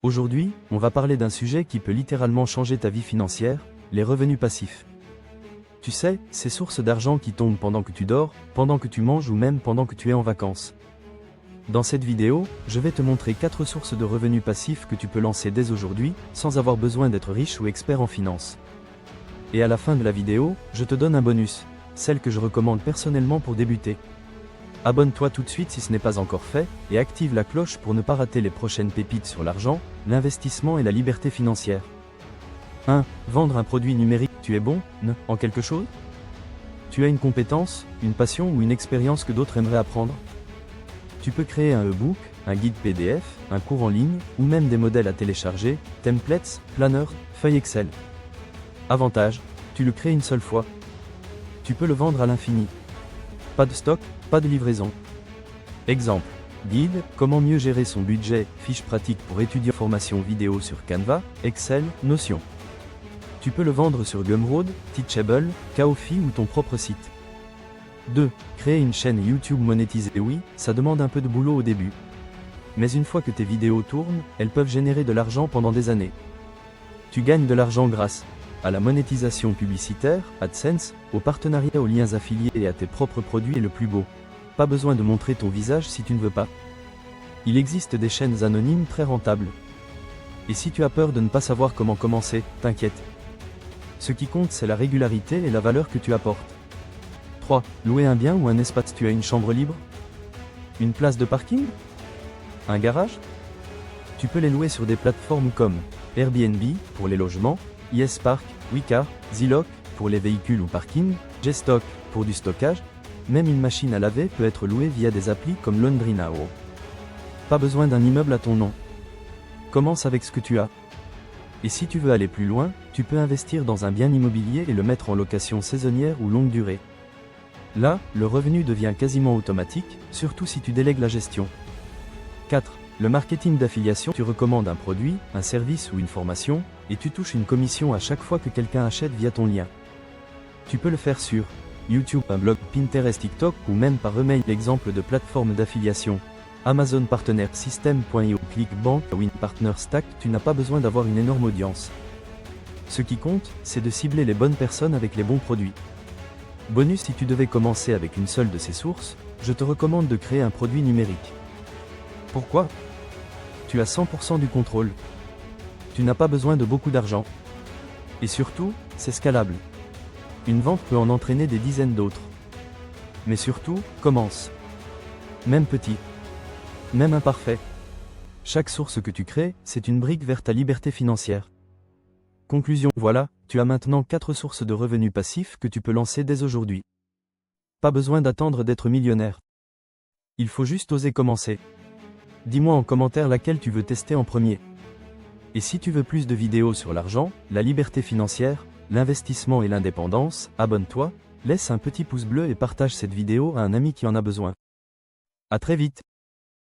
Aujourd'hui, on va parler d'un sujet qui peut littéralement changer ta vie financière, les revenus passifs. Tu sais, ces sources d'argent qui tombent pendant que tu dors, pendant que tu manges ou même pendant que tu es en vacances. Dans cette vidéo, je vais te montrer 4 sources de revenus passifs que tu peux lancer dès aujourd'hui, sans avoir besoin d'être riche ou expert en finance. Et à la fin de la vidéo, je te donne un bonus, celle que je recommande personnellement pour débuter. Abonne-toi tout de suite si ce n'est pas encore fait, et active la cloche pour ne pas rater les prochaines pépites sur l'argent, l'investissement et la liberté financière. 1. Vendre un produit numérique. Tu es bon, en quelque chose? Tu as une compétence, une passion ou une expérience que d'autres aimeraient apprendre? Tu peux créer un e-book, un guide PDF, un cours en ligne, ou même des modèles à télécharger, templates, planners, feuilles Excel. Avantage, tu le crées une seule fois. Tu peux le vendre à l'infini. Pas de stock, pas de livraison. Exemple. Guide, comment mieux gérer son budget, fiche pratique pour étudier, formation vidéo sur Canva, Excel, Notion. Tu peux le vendre sur Gumroad, Teachable, Ko-fi ou ton propre site. 2. Créer une chaîne YouTube monétisée. Et oui, ça demande un peu de boulot au début. Mais une fois que tes vidéos tournent, elles peuvent générer de l'argent pendant des années. Tu gagnes de l'argent grâce à la monétisation publicitaire, AdSense, aux partenariats, aux liens affiliés et à tes propres produits. Et le plus beau, pas besoin de montrer ton visage si tu ne veux pas. Il existe des chaînes anonymes très rentables. Et si tu as peur de ne pas savoir comment commencer, t'inquiète. Ce qui compte, c'est la régularité et la valeur que tu apportes. 3. Louer un bien ou un espace. Tu as une chambre libre? Une place de parking? Un garage? Tu peux les louer sur des plateformes comme Airbnb pour les logements, YesPark, Wicar, Zillow pour les véhicules ou parking, Gstock pour du stockage. Même une machine à laver peut être louée via des applis comme Laundry Now. Pas besoin d'un immeuble à ton nom. Commence avec ce que tu as. Et si tu veux aller plus loin, tu peux investir dans un bien immobilier et le mettre en location saisonnière ou longue durée. Là, le revenu devient quasiment automatique, surtout si tu délègues la gestion. 4. Le marketing d'affiliation. Tu recommandes un produit, un service ou une formation, et tu touches une commission à chaque fois que quelqu'un achète via ton lien. Tu peux le faire sur YouTube, un blog, Pinterest, TikTok ou même par email. L'exemple de plateforme d'affiliation. Amazon Partner System.io, ClickBank, WinPartner Stack. Tu n'as pas besoin d'avoir une énorme audience. Ce qui compte, c'est de cibler les bonnes personnes avec les bons produits. Bonus, si tu devais commencer avec une seule de ces sources, je te recommande de créer un produit numérique. Pourquoi? Tu as 100% du contrôle. Tu n'as pas besoin de beaucoup d'argent. Et surtout, c'est scalable. Une vente peut en entraîner des dizaines d'autres. Mais surtout, commence. Même petit. Même imparfait. Chaque source que tu crées, c'est une brique vers ta liberté financière. Conclusion, voilà, tu as maintenant 4 sources de revenus passifs que tu peux lancer dès aujourd'hui. Pas besoin d'attendre d'être millionnaire. Il faut juste oser commencer. Dis-moi en commentaire laquelle tu veux tester en premier. Et si tu veux plus de vidéos sur l'argent, la liberté financière, l'investissement et l'indépendance, abonne-toi, laisse un petit pouce bleu et partage cette vidéo à un ami qui en a besoin. À très vite.